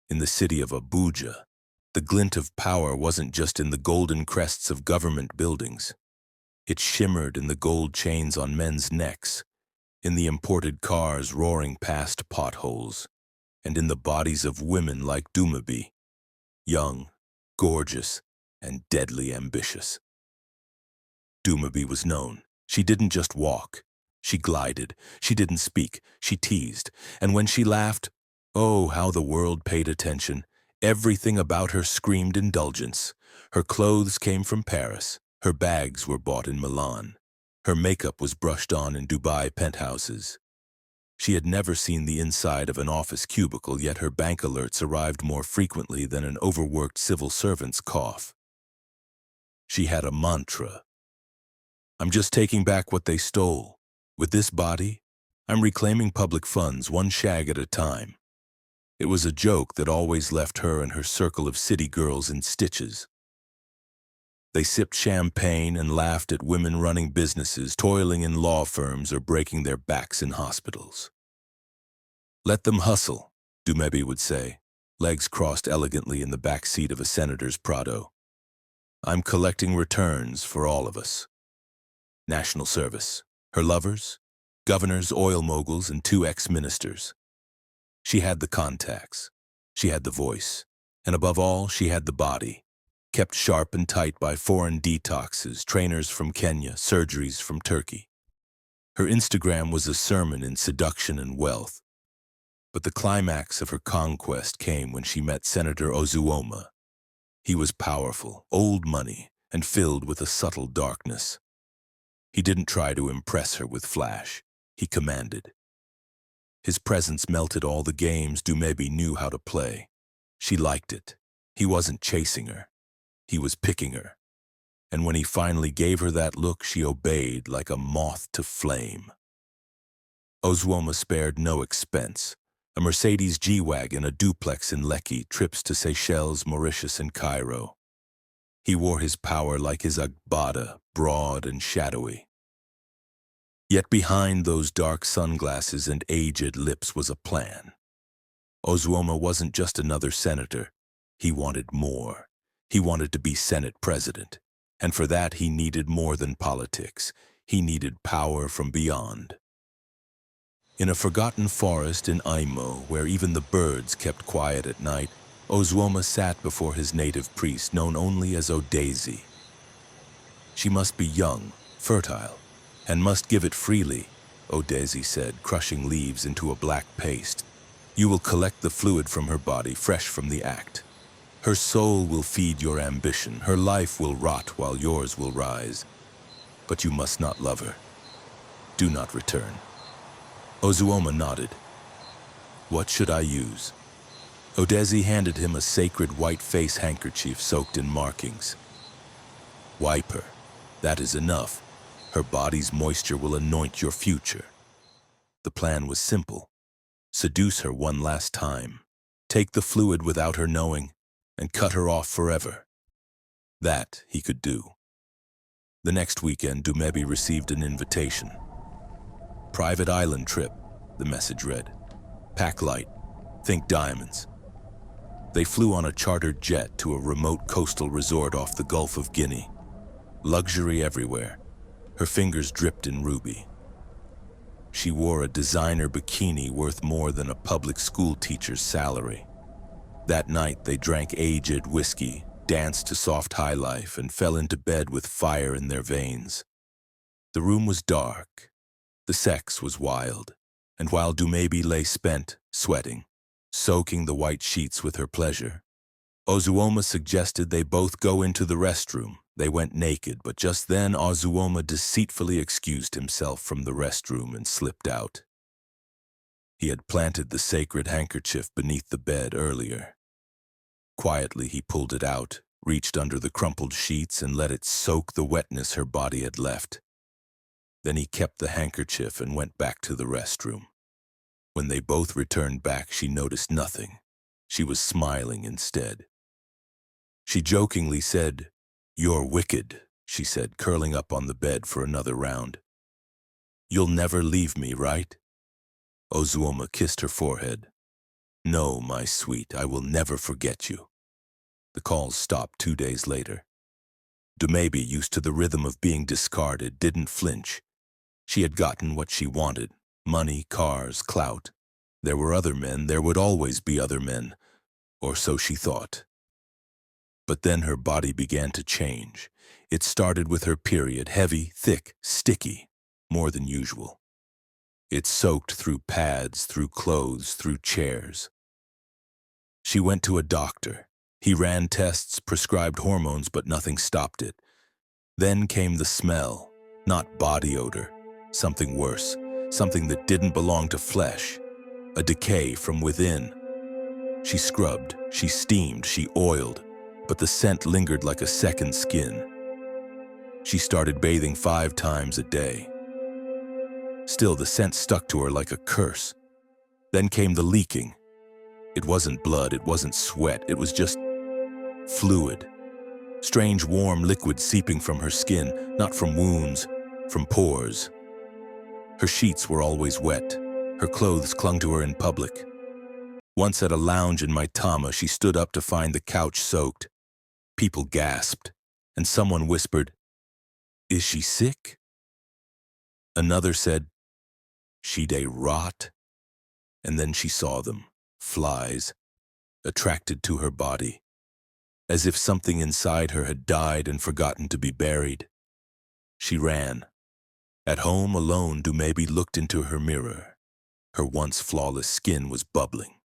in the city of Abuja, the glint of power wasn't just in the golden crests of government buildings. It shimmered in the gold chains on men's necks, in the imported cars roaring past potholes, and in the bodies of women like Dumebi, young, gorgeous, and deadly ambitious. Dumebi was known. She didn't just walk. She glided. She didn't speak. She teased. And when she laughed, oh, how the world paid attention. Everything about her screamed indulgence. Her clothes came from Paris. Her bags were bought in Milan. Her makeup was brushed on in Dubai penthouses. She had never seen the inside of an office cubicle, yet her bank alerts arrived more frequently than an overworked civil servant's cough. She had a mantra. I'm just taking back what they stole. With this body, I'm reclaiming public funds one shag at a time. It was a joke that always left her and her circle of city girls in stitches. They sipped champagne and laughed at women running businesses, toiling in law firms, or breaking their backs in hospitals. Let them hustle, Dumebi would say, legs crossed elegantly in the back seat of a senator's Prado. I'm collecting returns for all of us. National service, her lovers, governors, oil moguls, and 2 ex-ministers. She had the contacts, she had the voice, and above all, she had the body, kept sharp and tight by foreign detoxes, trainers from Kenya, surgeries from Turkey. Her Instagram was a sermon in seduction and wealth. But the climax of her conquest came when she met Senator Ozuoma. He was powerful, old money, and filled with a subtle darkness. He didn't try to impress her with flash. He commanded. His presence melted all the games Dumebi knew how to play. She liked it. He wasn't chasing her. He was picking her. And when he finally gave her that look, she obeyed like a moth to flame. Ozuoma spared no expense. A Mercedes G-Wagon, a duplex in Lekki, trips to Seychelles, Mauritius, and Cairo. He wore his power like his agbada, broad and shadowy. Yet behind those dark sunglasses and aged lips was a plan. Ozuoma wasn't just another senator. He wanted more. He wanted to be Senate president. And for that, he needed more than politics. He needed power from beyond. In a forgotten forest in Imo, where even the birds kept quiet at night, Ozuoma sat before his native priest, known only as Odezi. She must be young, fertile, and must give it freely, Odezi said, crushing leaves into a black paste. You will collect the fluid from her body, fresh from the act. Her soul will feed your ambition. Her life will rot while yours will rise. But you must not love her. Do not return. Ozuoma nodded. What should I use? Odezi handed him a sacred white face handkerchief soaked in markings. Wipe her. That is enough. Her body's moisture will anoint your future. The plan was simple. Seduce her one last time. Take the fluid without her knowing, and cut her off forever. That he could do. The next weekend, Dumebi received an invitation. Private island trip, the message read. Pack light. Think diamonds. They flew on a chartered jet to a remote coastal resort off the Gulf of Guinea. Luxury everywhere. Her fingers dripped in ruby. She wore a designer bikini worth more than a public school teacher's salary. That night, they drank aged whiskey, danced to soft high life, and fell into bed with fire in their veins. The room was dark. The sex was wild. And while Dumebi lay spent, sweating, soaking the white sheets with her pleasure, Ozuoma suggested they both go into the restroom. They went naked, but just then Ozuoma deceitfully excused himself from the restroom and slipped out. He had planted the sacred handkerchief beneath the bed earlier. Quietly, he pulled it out, reached under the crumpled sheets, and let it soak the wetness her body had left. Then he kept the handkerchief and went back to the restroom. When they both returned back, she noticed nothing. She was smiling instead. She jokingly said, "You're wicked," she said, curling up on the bed for another round. "You'll never leave me, right?" Ozuoma kissed her forehead. No, my sweet, I will never forget you. The calls stopped 2 days later. Dumebi, used to the rhythm of being discarded, didn't flinch. She had gotten what she wanted: money, cars, clout. There were other men, there would always be other men, or so she thought. But then her body began to change. It started with her period, heavy, thick, sticky, more than usual. It soaked through pads, through clothes, through chairs. She went to a doctor. He ran tests, prescribed hormones, but nothing stopped it. Then came the smell, not body odor, something worse, something that didn't belong to flesh, a decay from within. She scrubbed, she steamed, she oiled, but the scent lingered like a second skin. She started bathing 5 times a day. Still, the scent stuck to her like a curse. Then came the leaking. It wasn't blood, it wasn't sweat, it was just fluid. Strange warm liquid seeping from her skin, not from wounds, from pores. Her sheets were always wet. Her clothes clung to her in public. Once at a lounge in Maitama, she stood up to find the couch soaked. People gasped, and someone whispered, "Is she sick?" Another said, "She'd a rot." And then she saw them, flies, attracted to her body, as if something inside her had died and forgotten to be buried. She ran. At home, alone, Dumebi looked into her mirror. Her once flawless skin was bubbling.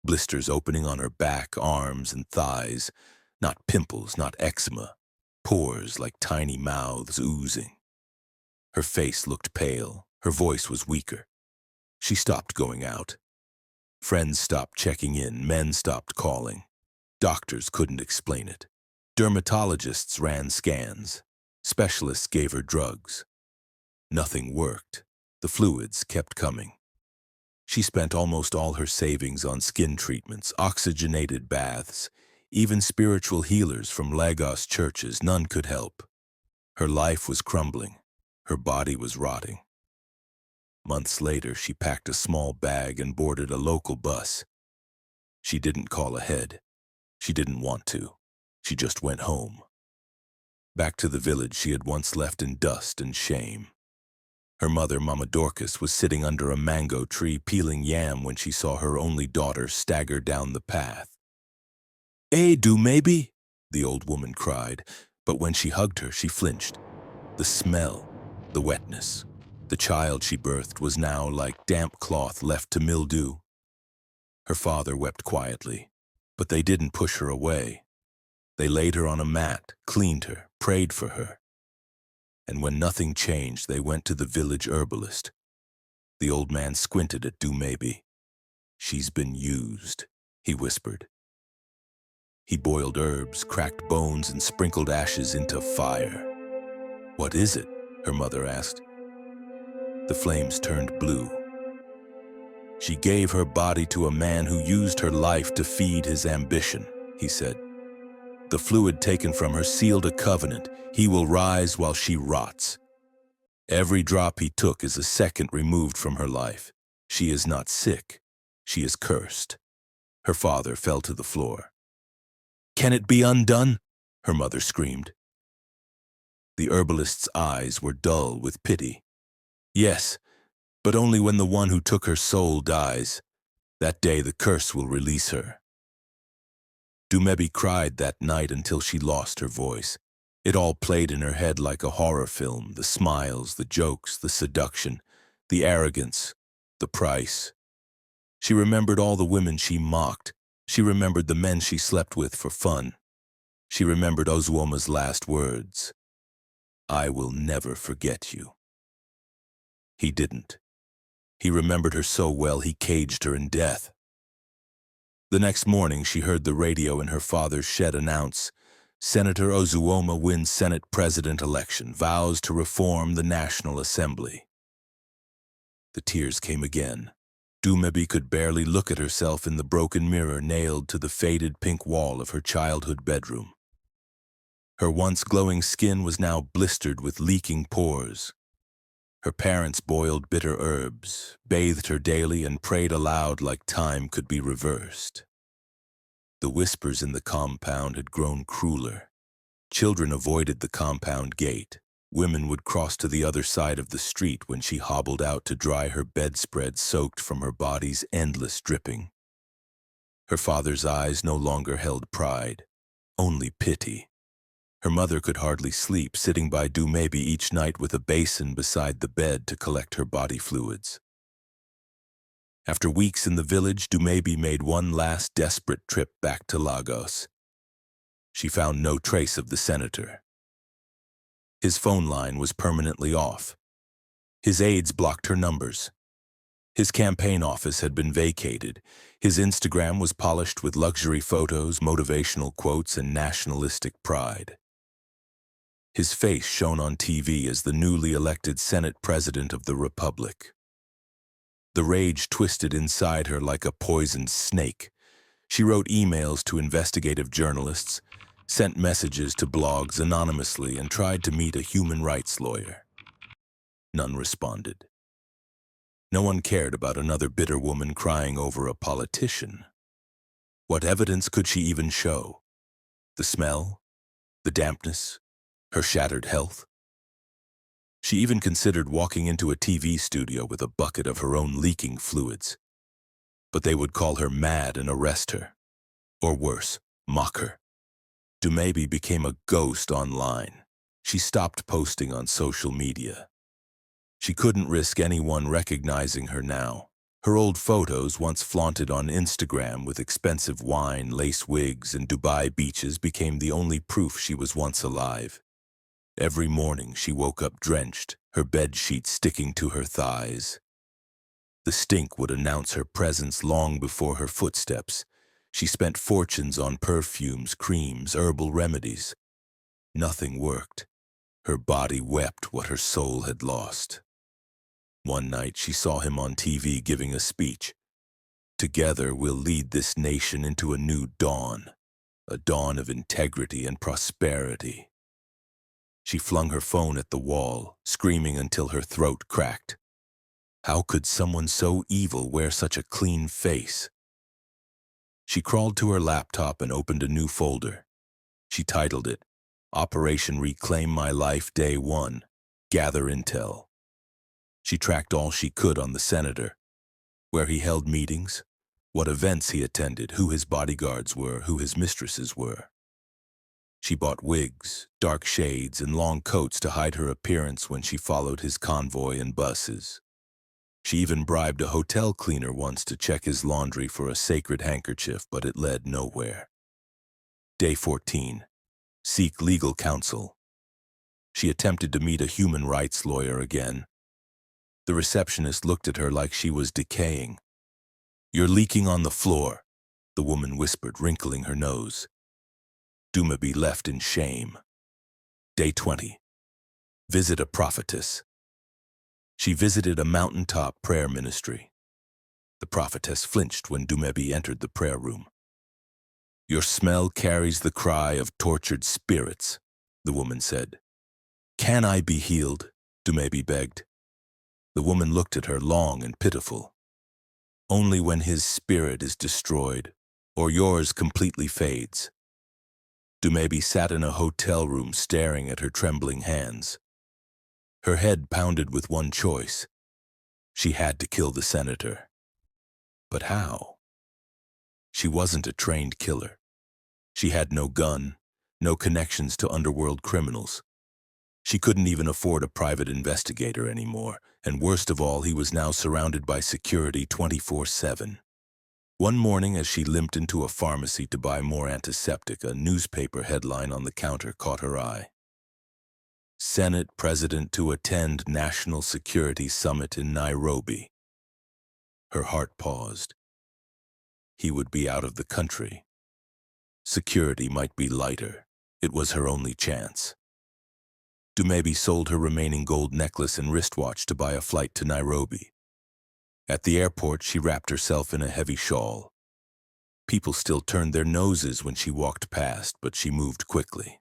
Blisters opening on her back, arms, and thighs. Not pimples, not eczema. Pores like tiny mouths oozing. Her face looked pale. Her voice was weaker. She stopped going out. Friends stopped checking in. Men stopped calling. Doctors couldn't explain it. Dermatologists ran scans. Specialists gave her drugs. Nothing worked. The fluids kept coming. She spent almost all her savings on skin treatments, oxygenated baths, even spiritual healers from Lagos churches. None could help. Her life was crumbling. Her body was rotting. Months later, she packed a small bag and boarded a local bus. She didn't call ahead. She didn't want to. She just went home. Back to the village she had once left in dust and shame. Her mother, Mama Dorcas, was sitting under a mango tree peeling yam when she saw her only daughter stagger down the path. "Eh, Dumebi?" the old woman cried, but when she hugged her, she flinched. The smell, the wetness, the child she birthed was now like damp cloth left to mildew. Her father wept quietly, but they didn't push her away. They laid her on a mat, cleaned her, prayed for her. And when nothing changed, they went to the village herbalist. The old man squinted at Dumebi. "She's been used," he whispered. He boiled herbs, cracked bones, and sprinkled ashes into fire. "What is it?" her mother asked. The flames turned blue. "She gave her body to a man who used her life to feed his ambition," he said. "The fluid taken from her sealed a covenant. He will rise while she rots. Every drop he took is a second removed from her life. She is not sick. She is cursed." Her father fell to the floor. "Can it be undone?" her mother screamed. The herbalist's eyes were dull with pity. "Yes, but only when the one who took her soul dies. That day the curse will release her." Dumebi cried that night until she lost her voice. It all played in her head like a horror film, the smiles, the jokes, the seduction, the arrogance, the price. She remembered all the women she mocked. She remembered the men she slept with for fun. She remembered Ozuoma's last words, "I will never forget you." He didn't. He remembered her so well he caged her in death. The next morning she heard the radio in her father's shed announce, "Senator Ozuoma wins Senate President election, vows to reform the National Assembly." The tears came again. Dumebi could barely look at herself in the broken mirror nailed to the faded pink wall of her childhood bedroom. Her once glowing skin was now blistered with leaking pores. Her parents boiled bitter herbs, bathed her daily, and prayed aloud like time could be reversed. The whispers in the compound had grown crueler. Children avoided the compound gate. Women would cross to the other side of the street when she hobbled out to dry her bedspread soaked from her body's endless dripping. Her father's eyes no longer held pride, only pity. Her mother could hardly sleep, sitting by Dumebi each night with a basin beside the bed to collect her body fluids. After weeks in the village, Dumebi made one last desperate trip back to Lagos. She found no trace of the senator. His phone line was permanently off. His aides blocked her numbers. His campaign office had been vacated. His Instagram was polished with luxury photos, motivational quotes, and nationalistic pride. His face shone on TV as the newly elected Senate President of the Republic. The rage twisted inside her like a poisoned snake. She wrote emails to investigative journalists, sent messages to blogs anonymously, and tried to meet a human rights lawyer. None responded. No one cared about another bitter woman crying over a politician. What evidence could she even show? The smell? The dampness? Her shattered health? She even considered walking into a TV studio with a bucket of her own leaking fluids. But they would call her mad and arrest her. Or worse, mock her. Dumebi became a ghost online. She stopped posting on social media. She couldn't risk anyone recognizing her now. Her old photos, once flaunted on Instagram with expensive wine, lace wigs, and Dubai beaches, became the only proof she was once alive. Every morning she woke up drenched, her bed sheets sticking to her thighs. The stink would announce her presence long before her footsteps. She spent fortunes on perfumes, creams, herbal remedies. Nothing worked. Her body wept what her soul had lost. One night she saw him on TV giving a speech. Together we'll lead this nation into a new dawn, a dawn of integrity and prosperity. She flung her phone at the wall, screaming until her throat cracked. How could someone so evil wear such a clean face? She crawled to her laptop and opened a new folder. She titled it, Operation Reclaim My Life Day 1, Gather Intel. She tracked all she could on the senator, where he held meetings, what events he attended, who his bodyguards were, who his mistresses were. She bought wigs, dark shades, and long coats to hide her appearance when she followed his convoy in buses. She even bribed a hotel cleaner once to check his laundry for a sacred handkerchief, but it led nowhere. Day 14. Seek legal counsel. She attempted to meet a human rights lawyer again. The receptionist looked at her like she was decaying. "You're leaking on the floor," the woman whispered, wrinkling her nose. Dumebi left in shame. Day 20. Visit a prophetess. She visited a mountaintop prayer ministry. The prophetess flinched when Dumebi entered the prayer room. "Your smell carries the cry of tortured spirits," the woman said. "Can I be healed?" Dumebi begged. The woman looked at her, long and pitiful. "Only when his spirit is destroyed, or yours completely fades." Dumebi sat in a hotel room staring at her trembling hands. Her head pounded with one choice. She had to kill the senator. But how? She wasn't a trained killer. She had no gun, no connections to underworld criminals. She couldn't even afford a private investigator anymore, and worst of all, he was now surrounded by security 24/7. One morning, as she limped into a pharmacy to buy more antiseptic, a newspaper headline on the counter caught her eye. Senate President to attend National Security Summit in Nairobi. Her heart paused. He would be out of the country. Security might be lighter. It was her only chance. Dumebi sold her remaining gold necklace and wristwatch to buy a flight to Nairobi. At the airport, she wrapped herself in a heavy shawl. People still turned their noses when she walked past, but she moved quickly.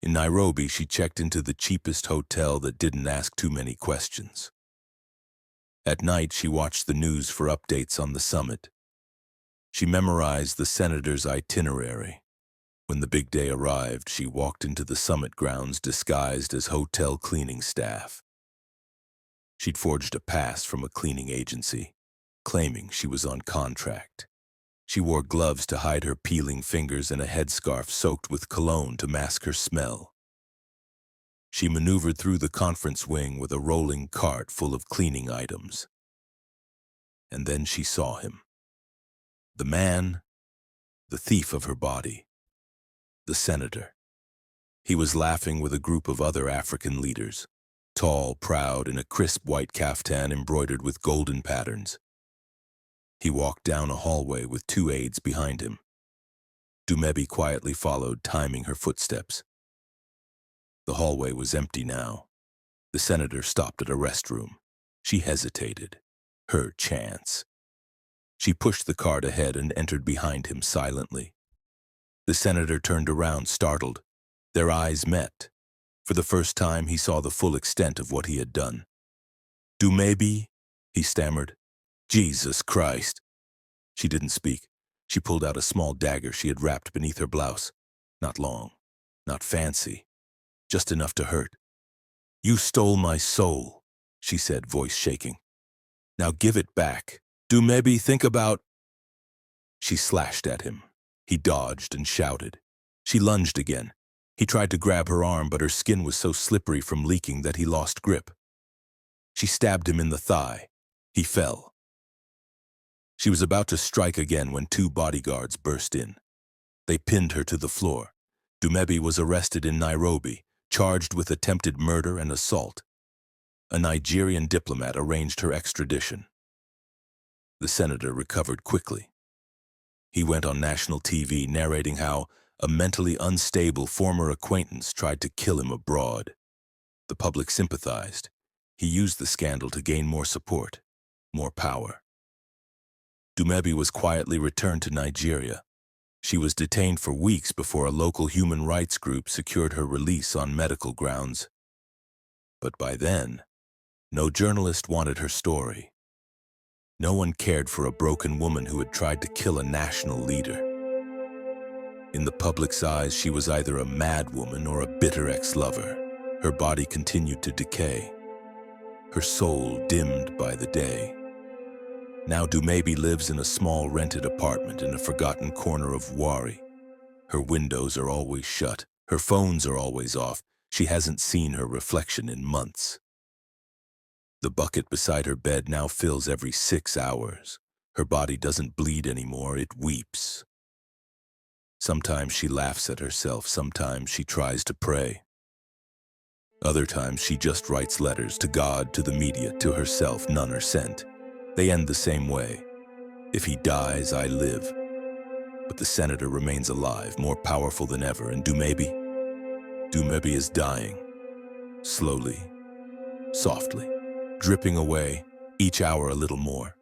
In Nairobi, she checked into the cheapest hotel that didn't ask too many questions. At night, she watched the news for updates on the summit. She memorized the senator's itinerary. When the big day arrived, she walked into the summit grounds disguised as hotel cleaning staff. She'd forged a pass from a cleaning agency, claiming she was on contract. She wore gloves to hide her peeling fingers and a headscarf soaked with cologne to mask her smell. She maneuvered through the conference wing with a rolling cart full of cleaning items. And then she saw him. The man, the thief of her body, the senator. He was laughing with a group of other African leaders, tall, proud, in a crisp white kaftan embroidered with golden patterns. He walked down a hallway with 2 aides behind him. Dumebi quietly followed, timing her footsteps. The hallway was empty now. The senator stopped at a restroom. She hesitated. Her chance. She pushed the cart ahead and entered behind him silently. The senator turned around, startled. Their eyes met. For the first time, he saw the full extent of what he had done. "Dumebi," he stammered. "Jesus Christ." She didn't speak. She pulled out a small dagger she had wrapped beneath her blouse. Not long, not fancy, just enough to hurt. "You stole my soul," she said, voice shaking. "Now give it back. Dumebi, think about—" She slashed at him. He dodged and shouted. She lunged again. He tried to grab her arm, but her skin was so slippery from leaking that he lost grip. She stabbed him in the thigh. He fell. She was about to strike again when 2 bodyguards burst in. They pinned her to the floor. Dumebi was arrested in Nairobi, charged with attempted murder and assault. A Nigerian diplomat arranged her extradition. The senator recovered quickly. He went on national TV narrating how a mentally unstable former acquaintance tried to kill him abroad. The public sympathized. He used the scandal to gain more support, more power. Dumebi was quietly returned to Nigeria. She was detained for weeks before a local human rights group secured her release on medical grounds. But by then, no journalist wanted her story. No one cared for a broken woman who had tried to kill a national leader. In the public's eyes, she was either a mad woman or a bitter ex-lover. Her body continued to decay, her soul dimmed by the day. Now Dumebi lives in a small rented apartment in a forgotten corner of Wari. Her windows are always shut, her phones are always off. She hasn't seen her reflection in months. The bucket beside her bed now fills every 6 hours. Her body doesn't bleed anymore, it weeps. Sometimes she laughs at herself, sometimes she tries to pray. Other times she just writes letters to God, to the media, to herself. None are sent. They end the same way. If he dies, I live. But the senator remains alive, more powerful than ever, and Dumebi is dying. Slowly, softly, dripping away, each hour a little more.